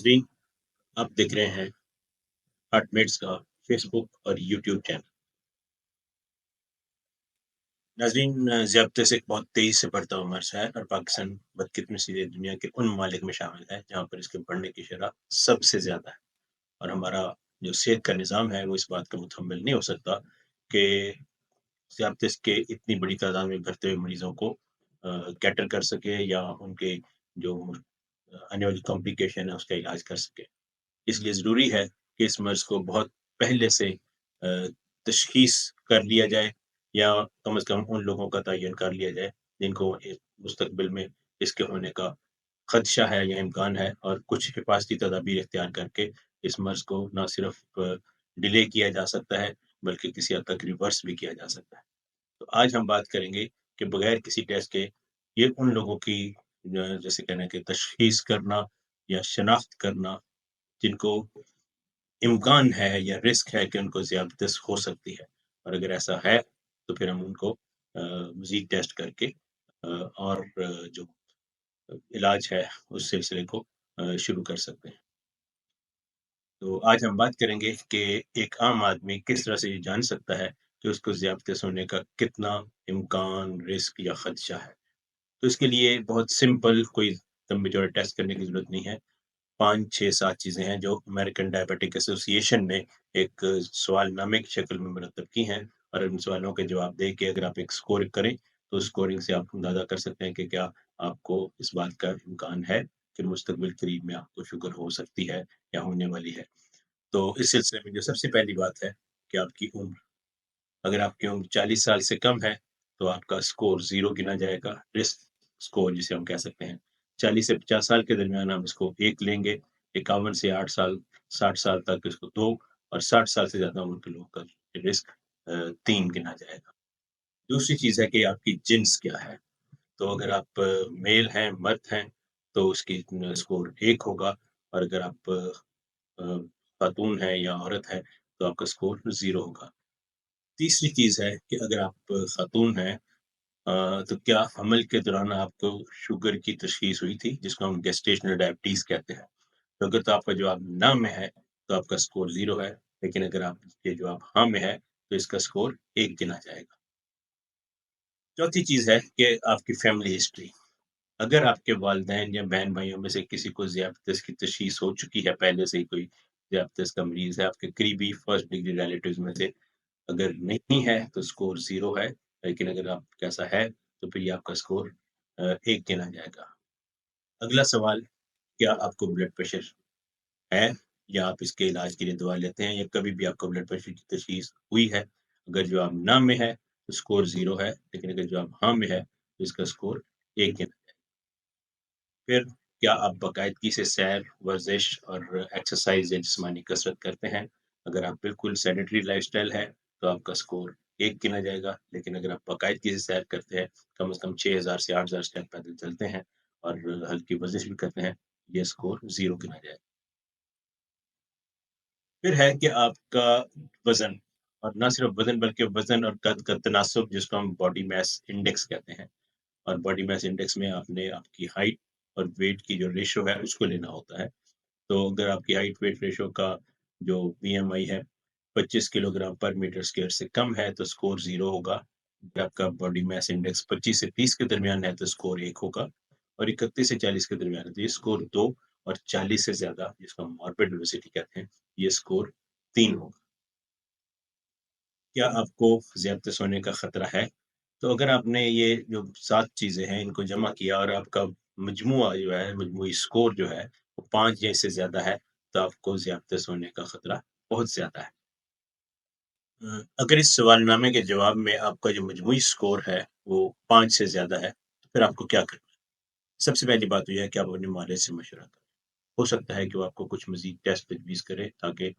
नाजरीन, आप देख रहे हैं हार्टमेट्स का फेसबुक और यूट्यूब चैनल। नाजरीन, ज़्यादती से बहुत तेज़ी से बढ़ता हुआ मर्ज है और पाकिस्तान बदकिस्मती दुनिया के उन ममालिक में शामिल है जहाँ पर इसके बढ़ने की शरह सबसे ज़्यादा है। और हमारा जो सेहत का निज़ाम है वो इस बात का मुतहम्मिल नहीं हो सकता कि ज़्यादती के इतनी बड़ी तादाद में बढ़ते हुए मरीज़ों को कैटर कर सके या उनके जो आने वाली कॉम्प्लिकेशन है उसका इलाज कर सके। इसलिए ज़रूरी है कि इस मर्ज़ को बहुत पहले से तशख़ीस कर लिया जाए या कम से कम उन लोगों का तयन कर लिया जाए जिनको मुस्तक़बिल में इसके होने का ख़दशा है या इम्कान है, और कुछ हिफ़ाज़ती तदाबीर इख्तियार करके इस मर्ज़ को ना सिर्फ़ डिले किया जा सकता है बल्कि किसी हद तक रिवर्स भी किया जा सकता है। तो आज हम बात करेंगे कि बगैर किसी टेस्ट के ये उन लोगों की जैसे कहना है कि तशख़ीस करना या शनाख्त करना जिनको इम्कान है या रिस्क है कि उनको ज़ियादत हो सकती है, और अगर ऐसा है तो फिर हम उनको मज़ीद टेस्ट करके और जो इलाज है उस सिलसिले को शुरू कर सकते हैं। तो आज हम बात करेंगे कि एक आम आदमी किस तरह से ये जान सकता है कि उसको ज़ियादत होने का कितना इम्कान, रिस्क या ख़दशा है। तो इसके लिए बहुत सिंपल कोई लंबे चौड़े टेस्ट करने की ज़रूरत नहीं है। 5, 6, 7 चीज़ें हैं जो अमेरिकन डायबिटिक एसोसिएशन ने एक सवालनामे की शक्ल में मुरतब की हैं, और इन सवालों के जवाब दे के अगर आप एक स्कोर करें, तो स्कोरिंग से आप अंदाज़ा कर सकते हैं कि क्या आपको इस बात का इम्कान है कि मुस्तक़बिल करीब में आपको शुगर हो सकती है या होने वाली है। तो इस सिलसिले में जो सबसे पहली बात है कि आपकी उम्र। अगर आपकी उम्र 40 साल से कम है, तो आपका स्कोर 0 गिना जाएगा, रिस्क स्कोर जिसे हम कह सकते हैं। 40 से 50 साल के दरमियान हम इसको 1 लेंगे, 51 से 8 साल 60 साल तक इसको 2, और 60 साल से ज़्यादा उम्र के लोगों का रिस्क 3 गिना जाएगा। दूसरी चीज़ है कि आपकी जिन्स क्या है? तो अगर आप मेल हैं, मर्द हैं, तो उसकी स्कोर 1 होगा, और अगर आप खातून हैं या औरत है, तो आपका स्कोर 0 होगा। तीसरी चीज़ है कि अगर आप खातून हैं, तो क्या हमल के दौरान आपको शुगर की तशख़ीस हुई थी, जिसको हम गेस्टेशनल डायबिटीज़ कहते हैं? तो अगर तो आपका जवाब ना में है, तो आपका स्कोर 0 है, लेकिन अगर आपके जवाब हाँ में है, तो इसका स्कोर 1 गिना जाएगा। चौथी चीज़ है कि आपकी फैमिली हिस्ट्री। अगर आपके वालिदैन या बहन-भाइयों में से किसी को ज़ियादतीस की तशख़ीस हो चुकी है, पहले से ही कोई ज़ियादतीस का मरीज़ है, आपके करीबी फर्स्ट डिग्री रिलेटिव्स में से, अगर नहीं है तो स्कोर 0 है, लेकिन अगर आपका ऐसा है तो फिर ये आपका स्कोर 1 गिना जाएगा। अगला सवाल, क्या आपको ब्लड प्रेशर है या आप इसके इलाज के लिए दवा लेते हैं या कभी भी आपको ब्लड प्रेशर की तशख़ीस हुई है? अगर जवाब ना में है तो स्कोर 0 है, लेकिन अगर जवाब हाँ में है तो इसका स्कोर 1 गिना जाएगा। फिर क्या आप बाकायदगी से सैर, वर्जिश और एक्सरसाइज़ या जिस्मानी कसरत करते हैं? अगर आप बिल्कुल सेडेंटरी लाइफ़स्टाइल है, तो आपका स्कोर 1 गिना जाएगा, लेकिन अगर आप बाकायदगी से सैर करते हैं, कम से कम 6000 से 8000 स्टेप पैदल चलते हैं और हल्की वर्जिश भी करते हैं, ये स्कोर 0 गिना जाएगा। फिर है कि आपका वज़न, और ना सिर्फ़ वज़न बल्कि वज़न और कद का तनासुब, जिसको हम बॉडी मास इंडेक्स कहते हैं। और बॉडी मास इंडेक्स में आपने आपकी हाइट और वेट की जो रेशियो है उसको लेना होता है। तो अगर आपकी हाइट वेट रेशियो का जो बीएमआई है 25 किलोग्राम पर मीटर स्क्वायर से कम है तो स्कोर 0 होगा। अगर आपका बॉडी मास इंडेक्स 25 से 30 के दरमियान है तो स्कोर 1 होगा, और 31 से 40 के दरमियान है तो ये स्कोर 2, और 40 से ज़्यादा जिसको हम मॉर्बिड ओबेसिटी कहते हैं, ये स्कोर 3 होगा। क्या आपको ज़्यादती सोने का खतरा है? तो अगर आपने ये जो 7 चीज़ें हैं इनको जमा किया और आपका मजमूआ जो है, मजमूई स्कोर जो है वो 5 या इससे ज़्यादा है, तो आपको ज़्यादती सोने का खतरा बहुत ज़्यादा है। अगर इस सवालनामे के जवाब में आपका जो मजमूई स्कोर है वो 5 से ज़्यादा है, तो फिर आपको क्या करना है? सबसे पहली बात तो ये है कि आप अपने मालिक से मशवरा करें। हो सकता है कि वो आपको कुछ मज़ीद टेस्ट तजवीज़ करे ताकि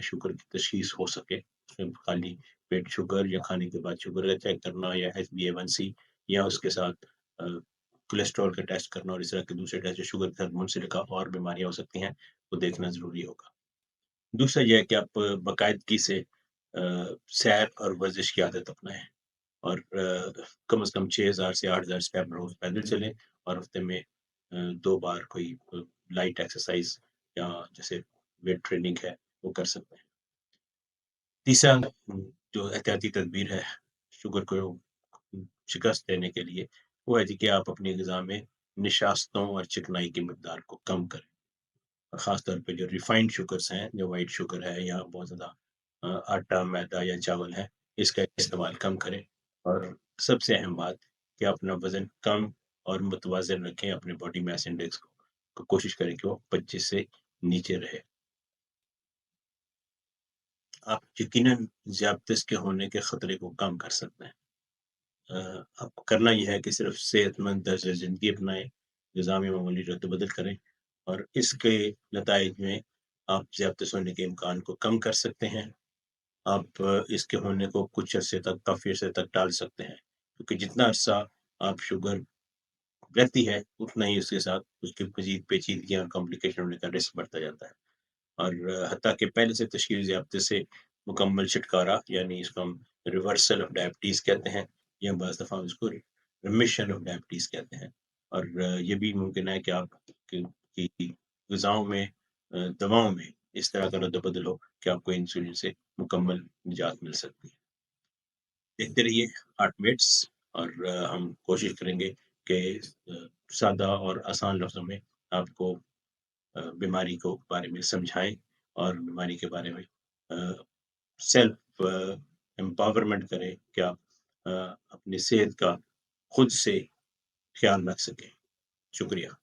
शुगर की तशख़ीस हो सके। उसमें खाली पेट शुगर या खाने के बाद शुगर का चेक करना या HbA1c, या उसके साथ अ, कोलेस्ट्रॉल का टेस्ट करना और इस तरह के दूसरे टेस्ट जो शुगर के साथ मुंसलिका और बीमारियाँ हो सकती हैं, वो देखना ज़रूरी होगा। दूसरा ये है कि आप बाकायदगी से सैर और वर्जिश की आदत अपनाएँ, और कम से कम 6000 से 8000 स्टेप रोज़ पैदल चलें, और हफ्ते में 2 बार कोई लाइट एक्सरसाइज या जैसे वेट ट्रेनिंग है, वो कर सकते हैं। तीसरा जो एहतियाती तदबीर है शुगर को शिकस्त देने के लिए, वो है जी कि आप अपनी ग़िज़ा में निशास्तों और चिकनाई की मिकदार को कम करें। और ख़ास तौर पे जो रिफाइंड शुगर्स हैं, जो व्हाइट शुगर है या बहुत ज़्यादा आटा, मैदा या चावल है, इसका इस्तेमाल कम करें। और सबसे अहम बात कि अपना वज़न कम और मुतवाज़िन रखें, अपने बॉडी मास इंडेक्स को कोशिश करें कि वो 25 से नीचे रहे। आप यकीनन ज़ियादतीस के होने के खतरे को कम कर सकते हैं। आपको करना ये है कि सिर्फ़ सेहतमंद तर्ज़ ज़िंदगी अपनाएँ, ग़िज़ा में मामूली रद्द-बदल करें और इसके नताइज में आप ज़ियादतीस होने के इम्कान को कम कर सकते हैं। आप इसके होने को कुछ अरसे तक, काफ़ी अरसे तक टाल सकते हैं, क्योंकि जितना अरसा आप शुगर रहती है, उतना ही उसके साथ उसकी मज़ीद पेचीदगियाँ और कॉम्प्लिकेशन होने का रिस्क बढ़ता जाता है। और हत्ता कि पहले से तशख़ीस याफ़्ता से मुकम्मल छुटकारा, यानी इसको हम रिवर्सल ऑफ डायबिटीज़ कहते हैं, या बाज़ दफ़ा हम इसको रिमिशन ऑफ डायबिटीज़ कहते हैं। और ये भी मुमकिन है कि आप की ग़िज़ाओं में दवाओं में इस तरह का रद्द-बदल हो कि आपको इंसुलिन से मुकम्मल निजात मिल सकती है। देखते रहिए हार्टबीट्स, और हम कोशिश करेंगे कि सादा और आसान लफ्ज़ों में आपको बीमारी को बारे में समझाएँ और बीमारी के बारे में अ, सेल्फ एम्पावरमेंट करें कि आप अपनी सेहत का खुद से ख़्याल रख सकें। शुक्रिया।